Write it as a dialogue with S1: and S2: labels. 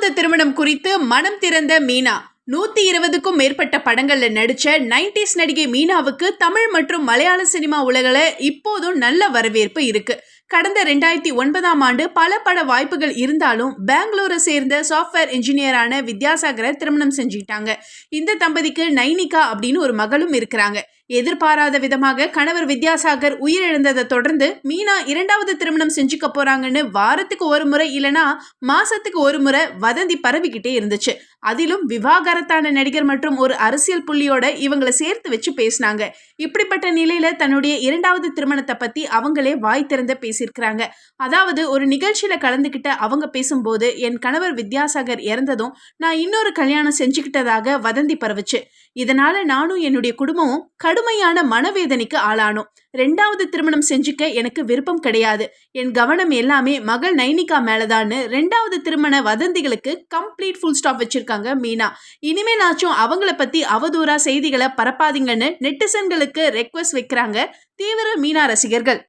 S1: இரண்டாவது திருமணம் குறித்து மனம் திறந்த மீனா. 120க்கும் மேற்பட்ட படங்கள்ல நடிச்ச 90s நடிகை மீனாவுக்கு தமிழ் மற்றும் மலையாள சினிமா உலகில இப்போதும் நல்ல வரவேற்பு இருக்கு. கடந்த 2009ஆம் ஆண்டு பல பட வாய்ப்புகள் இருந்தாலும் பெங்களூரை சேர்ந்த சாஃப்ட்வேர் இன்ஜினியரான வித்யாசாகரை திருமணம் செஞ்சுக்கிட்டாங்க. இந்த தம்பதிக்கு நைனிகா அப்படின்னு ஒரு மகளும் இருக்கிறாங்க. எதிர்பாராத விதமாக கணவர் வித்யாசாகர் உயிரிழந்ததை தொடர்ந்து மீனா இரண்டாவது திருமணம் செஞ்சுக்க போறாங்கன்னு வாரத்துக்கு ஒரு முறை இல்லனா மாசத்துக்கு ஒரு முறை வதந்தி பரவிக்கிட்டே இருந்துச்சு. அதிலும் விவாகரத்தான நடிகர் மற்றும் ஒரு அரசியல் புள்ளியோட இவங்களை சேர்த்து வச்சு பேசினாங்க. இப்படிப்பட்ட நிலையில தன்னுடைய இரண்டாவது திருமணத்தை பத்தி அவங்களே வாய் திறந்து பேசியிருக்கிறாங்க. அதாவது ஒரு நிகழ்ச்சியில கலந்துகிட்ட அவங்க பேசும்போது, என் கணவர் வித்யாசாகர் இறந்ததும் நான் இன்னொரு கல்யாணம் செஞ்சுக்கிட்டதாக வதந்தி பரவுச்சு. இதனால நானும் என்னுடைய குடும்பமும் கடுமையான மனவேதனைக்கு ஆளானோம். ரெண்டாவது திருமணம் செஞ்சுக்க எனக்கு விருப்பம் கிடையாது. என் கவனம் எல்லாமே மகள் நைனிகா மேலதான்னு ரெண்டாவது திருமண வதந்திகளுக்கு கம்ப்ளீட் ஃபுல் ஸ்டாப் வச்சிருக்காங்க மீனா. இனிமேலாச்சும் அவங்கள பத்தி அவதூறா செய்திகளை பரப்பாதீங்கன்னு நெட்டிசன்களுக்கு ரெக்வெஸ்ட் வைக்கிறாங்க தீவிர மீனா ரசிகர்கள்.